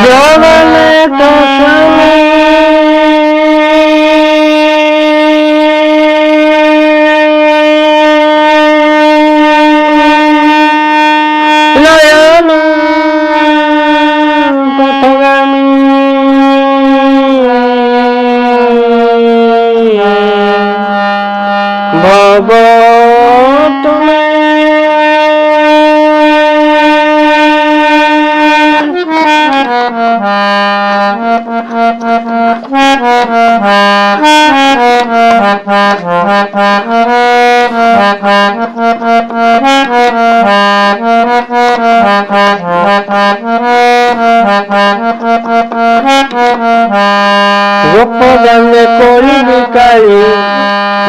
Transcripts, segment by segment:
ଜଗନ୍ନାଥ ସ୍ୱାମୀ ନୟନ ପଥଗାମୀ ଭବ ତୁମେ ଗୋପଦାଣ୍ଡେ କୋଳି ବିକାଳି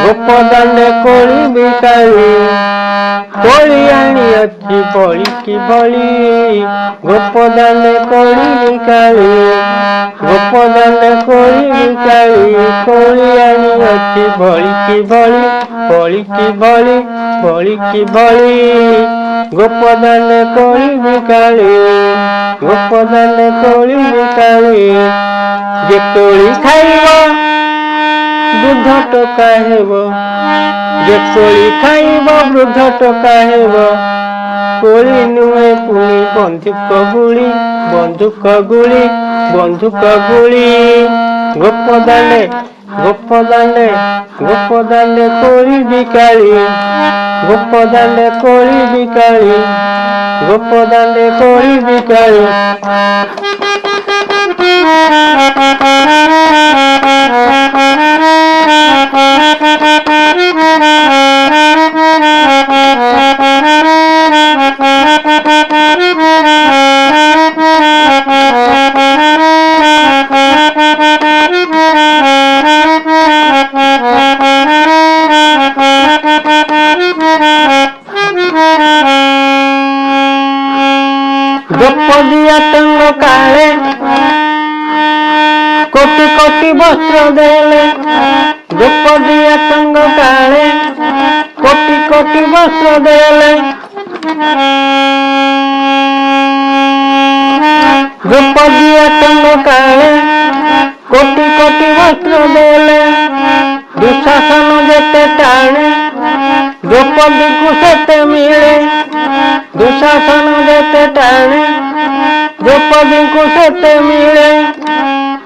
ଗୋପଦାଣ୍ଡେ କୋଳି ବିକାଳି କୋଳି ଆଣି ଅଛି ବଳିକି ବଳି ଗୋପଦାଣ୍ଡେ କୋଳି ବିକାଳି ଗୋପଦାଣ୍ଡେ କୋଳି ବିକାଳି କୋଳି ଆଣି ଅଛି ବଳିକି ବଳି ବଳିକି ବଳି ବଳିକି ବଳି ଗୋପଦାଣ୍ଡେ କୋଳି ବିକାଳି ଗୋପଦାଣ୍ଡେ କୋଳି ବିକାଳି ଯେ କୋଳି ଖାଇବ ବୃଦ୍ଧ ଟୋକା ହେବ ଯେ କୋଳି ଖାଇବ ବୃଦ୍ଧ ଟୋକା ହେବ କୋଳି ନୁହେଁ ପୁଣି ବନ୍ଧୁକ ଗୁଳି ବନ୍ଧୁକ ଗୁଳି ବନ୍ଧୁକ ଗୁଳି ଗୋପଦାଣ୍ଡେ ଗୋପଦାଣ୍ଡେ ଗୋପଦାଣ୍ଡେ କୋଳି ବିକାଳି ଗୋପଦାଣ୍ଡେ କୋଳି ବିକାଳି ଗୋପଦାଣ୍ଡେ କୋଳି ବିକାଳି ଗୋପଦିଆ ଟଙ୍ଗ କାଳେ କୋଟି କୋଟି ବସ୍ତ୍ର ଦେଲେ ଗୋପଦିଆ ଟଙ୍ଗ କାଳେ କୋଟି କୋଟି ବସ୍ତ୍ର ଦେଲେ ଗୋପଦିଆ ଟଙ୍ଗ କାଳେ କୋଟି କୋଟି ବସ୍ତ୍ର ଦେଲେ ଦୁଃଶାସନ ଯେତେ ଟାଣେ ଦ୍ରୌପଦୀକୁ ସେତେ ମିଳେ ଦୁଃଶାସନ ଯେତେ ଟାଣେ ଦ୍ରୌପଦୀଙ୍କୁ ସେତେ ମିଳେ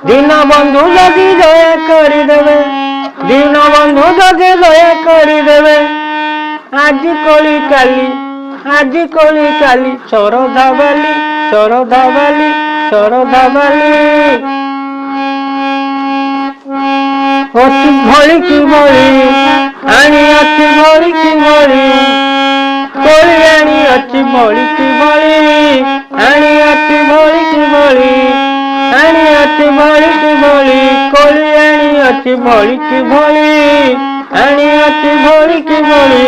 ଦୀନବନ୍ଧୁ ଯଦି ଦୟା କରିଦେବେ ଦୀନବନ୍ଧୁ ଯଦି ଦୟା କରିଦେବେ ଆଜି କୋଳି କାଲି ଆଜି କୋଳି କାଲି ଶରଧା ବାଲି ଶରଧା ବାଲି ଶରଧା ବାଲି ଅଛି ଭଳିକି ଭଳି ଆଣି ଅଛି ଭଳିକି ଭଳି କୋଳି ଆଣି ଅଛି ଭଳିକି ଭଳି ଆଣି ଅଛି ଭଳିକି ଭଳି ଆଣି ଅଛି ଭଳିକି ଭଳି କୋଳି ଆଣି ଅଛି ଭଳିକି ଭଳି ଆଣି ଅଛି ଭଳିକି ଭଳି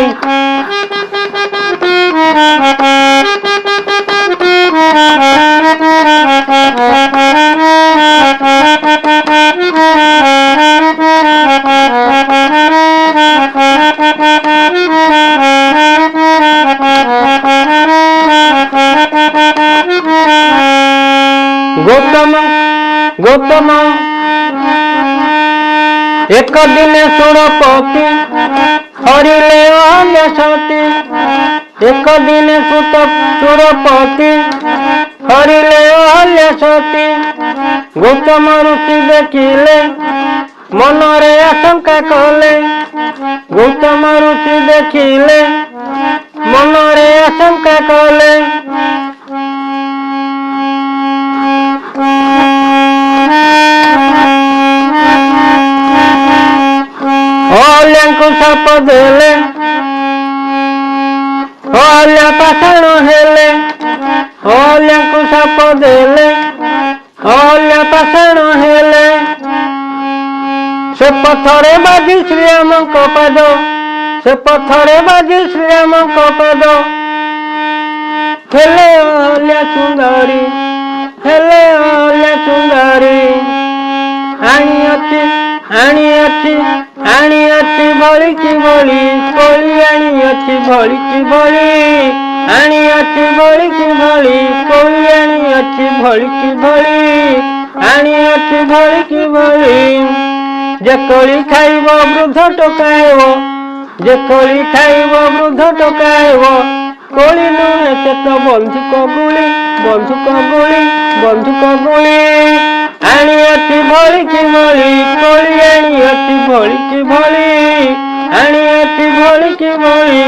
ଗୌତମ ଏକ ଦିନେ ସୁରପତି ହରିଲେ ଅନେଶତି ଏକ ଦିନେ ସୁରପତି ହରିଲେ ଅନେଶତି ଗୌତମ ଋଷି ଦେଖିଲେ ମନରେ ଆଶଙ୍କା କଲେ ଗୌତମ ଋଷି ଦେଖିଲେ ମନରେ ଆଶଙ୍କା କଲେ ଅହଲ୍ୟାଙ୍କୁ ସାପ ଦେଲେ ଅହଲ୍ୟା ପାଷାଣ ହେଲେ ଅହଲ୍ୟାଙ୍କୁ ସାପ ଦେଲେ ଅହଲ୍ୟା ପାଷାଣ ହେଲେ ସେ ପଥରେ ବାଜି ଶ୍ରୀରାମଙ୍କ ପାଦ ସେ ପଥରେ ବାଜି ଶ୍ରୀରାମଙ୍କ ପାଦ ହେଲେ ଅହଲ୍ୟା ସୁନ୍ଦରୀ ହେଲେ ଅହଲ୍ୟା ସୁନ୍ଦରୀ ଆଣିଅଛି ଭଳିକି ଭଳି କୋଳି ଆଣିଅଛି ଭଳିକି ଭଳି ଆଣିଅଛି ଭଳିକି ଭଳି କୋଳି ଅଛି ଭଳିକି ଭଳି ଆଣି ଅଛି ଭଳିକି ଭଳି ଯେ କୋଳି ଖାଇବ ବୃଦ୍ଧ ଟୋକା ହେବ ଯେ କୋଳି ଖାଇବ ବୃଦ୍ଧ ଟୋକା ହେବ କୋଳି ନୁହେଁ ସେ ତ ବନ୍ଧୁକ ଗୁଳି ବନ୍ଧୁକ ଗୁଳି ବନ୍ଧୁକ ଗୁଳି ଆଣି ଅଛି ଭଳିକି ଭଳି କୋଳି ଆଣି ଅଛି ଭଳିକି ଭଳି ଆଣି ଅଛି ଭଳିକି ଭଳି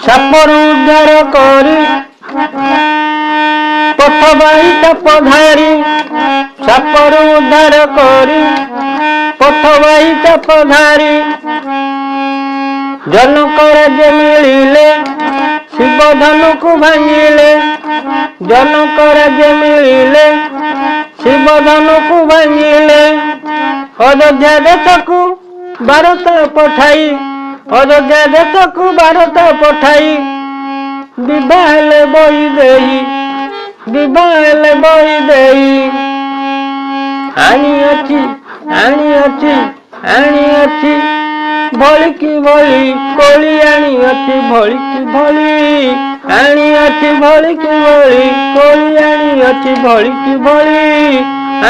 ସାପରୁ ଉଦ୍ଧାର କରି ପଥବାହି ସାପ ଧାରି ସାପରୁ ଉଦ୍ଧାର କରି ପଥବାହି ସାପ ଧାରି ଜନକ ରାଜ୍ୟ ମିଳିଲେ ଶିବ ଧନୁକୁ ଭାଙ୍ଗିଲେ ଜନକ ରାଜ୍ୟ ମିଳିଲେ ଶିବ ଧନୁକୁ ଭାଙ୍ଗିଲେ ଅଯୋଧ୍ୟା ଦେଶକୁ ଭାରତ ପଠାଇ ଅଯୋଧ୍ୟା ଦେଶକୁ ଭାରତ ପଠାଇ ବିବାହ ହେଲେ ବହି ଦେଇ ବିବାହ ହେଲେ ବହି ଦେଇ ଆଣି ଅଛି ଭଳିକି ଭଳି କୋଳି ଆଣି ଅଛି ଭଳିକି ଭଳି ଆଣି ଅଛି ଭଳିକି ଭଳି କୋଳି ଆଣି ଅଛି ଭଳିକି ଭଳି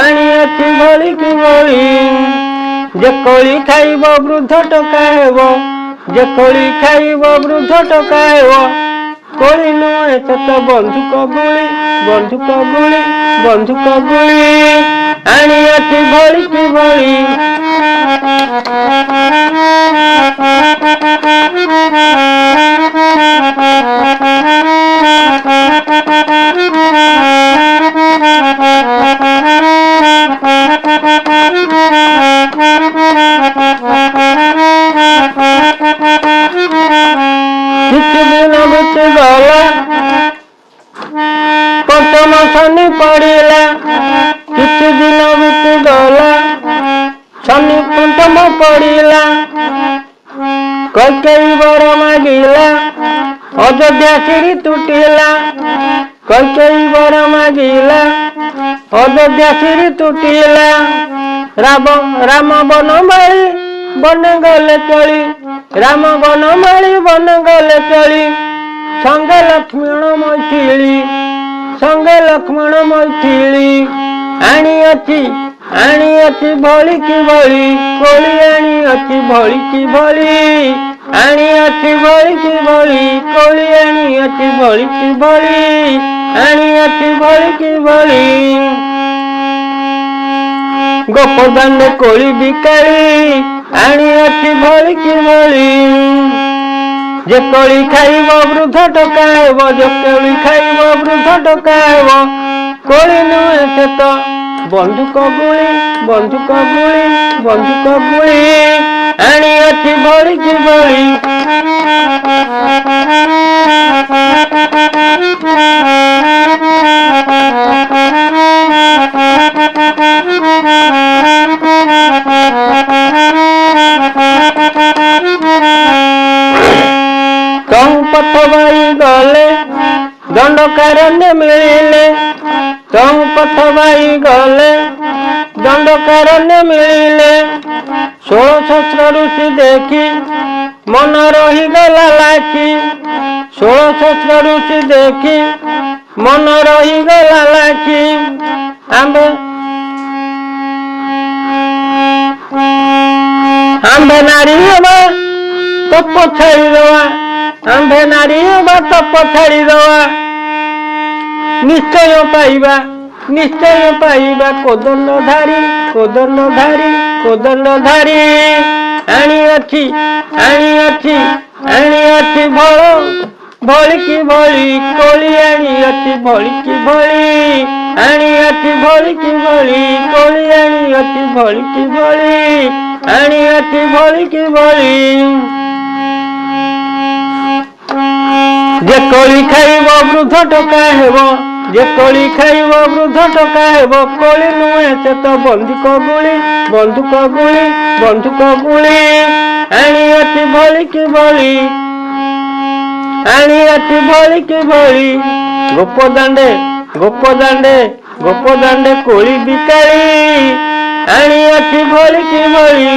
ଆଣି ଅଛି ଭଳିକି ଭଳି ଯେ କୋଳି ଖାଇବ ବୃଦ୍ଧ ଟୋକା ହେବ ଯେ କୋଳି ଖାଇବ ବୃଦ୍ଧ ଟୋକା ହେବ କୋଳି ନୁହେଁ ସେ ତ ବନ୍ଧୁକ ଗୁଳି ବନ୍ଧୁକ ଗୁଳି ବନ୍ଧୁକ ଗୁଳି ଆଣି ଅଛି ଭଳିକି ଭଳି କିଛି ଦିନ ବିତିଗଲା ପଞ୍ଚମ ଶନି ପଡ଼ିଲା କିଛି ଦିନ ବିତିଗଲା ଶନି ପଞ୍ଚମ ପଡ଼ିଲା କୈକେୟୀ ବର ମାଗିଲା ଅଯୋଧ୍ୟା ସିରି ତୁଟିଲା କୈକେୟୀ ବର ମାଗିଲା ଅଯୋଧ୍ୟା ସିରି ତୁଟିଲା ରାମ ବନମାଳି ବନ ଗଲେ ଚଳି ରାମ ବନମାଳି ବନ ଗଲେ ଚଳି ସଙ୍ଗେ ଲକ୍ଷ୍ମଣ ମୈଥିଳି ଆଣି ଅଛି ଭଳିକି ଭଳି କୋଳି ଆଣି ଅଛି ଭଳିକି ଭଳି ଆଣି ଅଛି ଭଳିକି ଭଳି କୋଳି ଆଣି ଅଛି ଭଳିକି ଭଳି ଆଣି ଅଛି ଭଳିକି ଭଳି ଗୋପଦାନ କୋଳି ବିକାଳି ଆଣି ଅଛି ଭଳିକି ଭଳି ଯେ କୋଳି ଖାଇବ ବୃଦ୍ଧ ଟୋକା ହେବ ଯେ କୋଳି ଖାଇବ ବୃଦ୍ଧ ଟୋକା ହେବ କୋଳି ନୁହେଁ ସେ ତ ବନ୍ଧୁକ ଗୁଳି ବନ୍ଧୁକ ଗୁଳି ବନ୍ଧୁକ ଗୁଳି ଆଣି ଅଛି ଭଳିକି ଭଳି ପଥବାହି ଗଲେ ଦଣ୍ଡକାରଣ୍ୟ ମିଳିଲେ ତଉ ପଥବାହି ଗଲେ ଦଣ୍ଡକାରଣ୍ୟ ମିଳିଲେ 16 ଋଷି ଦେଖି ମନ ରହିଗଲା ଲାଖି 16 ଋଷି ଦେଖି ମନ ରହିଗଲା ଲାଖି ଆମ୍ଭେ ନାରୀ ହେବା ତପ ଛାଡ଼ିଦେବା ଆମ୍ଭେ ନାରୀ ହେବା ତପ ଛାଡ଼ିଦେବା ନିଶ୍ଚୟ ପାଇବା କୋଦଣ୍ଡ ଧାରି ଆଣି ଅଛି ଭଳିକି ଭଳି କୋଳି ଆଣି ଅଛି ଭଳିକି ଭଳି ଆଣି ଅଛି ଭଳିକି ଭଳି କୋଳି ଆଣି ଅଛି ଭଳିକି ଭଳି ଆଣି ଅଛି ଭଳିକି ଭଳି ଯେ କୋଳି ଖାଇବ ବୃଦ୍ଧ ଟୋକା ହେବ ଯେ କୋଳି ଖାଇବ ବୃଦ୍ଧ ଟୋକା ହେବ କୋଳି ନୁହେଁ ସେ ତ ବନ୍ଧୁକ ଗୁଳି ଆଣି ଅଛି ଭଳିକି ଭଳି ଆଣି ଅଛି ଭଳିକି ଭଳି ଗୋପଦାଣ୍ଡେ ଗୋପଦାଣ୍ଡେ ଗୋପଦାଣ୍ଡେ କୋଳି ବିକାଳି ଆଣି ଅଛି ଭଳିକି ଭଳି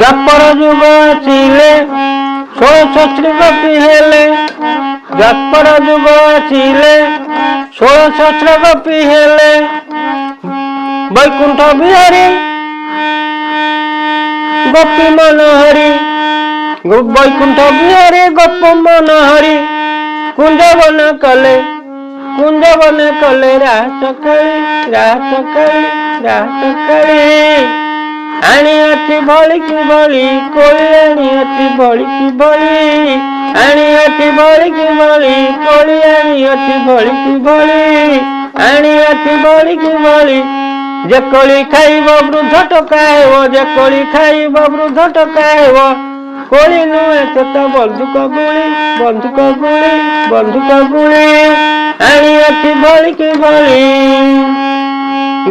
ଦ୍ୱାପର ଯୁଗ ଆସିଲେ 16 ଗୋପୀ ହେଲେ ଦ୍ୱାପର ଯୁଗ ଆସିଲେ 16 ଗୋପୀ ହେଲେ ବୈକୁଣ୍ଠ ବିହାରୀ ଗୋପୀ ମନୋହରି ବୈକୁଣ୍ଠ ବିହାରୀ ଗୋପ ମନୋହରି କୁଞ୍ଜବନ କଲେ ରାସ କାଳି ଆଣି ଅଛି ଭଳିକି ଭଳି କୋଳି ଆଣି ଅଛି ଭଳିକି ଭଳି ଆଣି ଅଛି ଭଳିକି ଭଳି କୋଳି ଆଣି ଅଛି ଭଳିକି ଭଳି ଆଣି ଅଛି ଭଳିକି ଭଳି ଯେ କୋଳି ଖାଇବ ବୃଦ୍ଧ ଟୋକାଇବ ଯେ କୋଳି ଖାଇବ ବୃଦ୍ଧ ଟୋକାଇବ କୋଳି ନୁହେଁ ତ ବନ୍ଧୁକ ଗୁଳି ଆଣି ଅଛି ଭଳିକି ଭଳି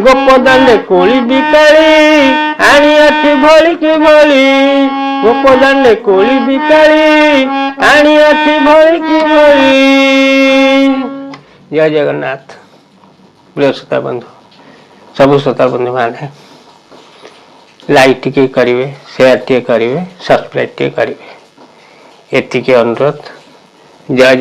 ଗୋପଦାଣ୍ଡେ କୋଳି ବିକାଳି ଆଣି ଅଛି ଭଳିକି ଭଳି ଗୋପଦାଣ୍ଡେ କୋଳି ବିକାଳି ଆଣି ଅଛି ଭଳିକି ଭଳି। ଜୟ ଜଗନ୍ନାଥ। ପ୍ରିୟ ଶ୍ରୋତା ବନ୍ଧୁ, ସବୁ ଶ୍ରୋତା ବନ୍ଧୁ ମାନେ ଲାଇକ୍ ଟିକେ କରିବେ, ସେୟାର ଟିକେ କରିବେ, ସବସ୍କ୍ରାଇବ ଟିକେ କରିବେ, ଏତିକି ଅନୁରୋଧ। ଜୟ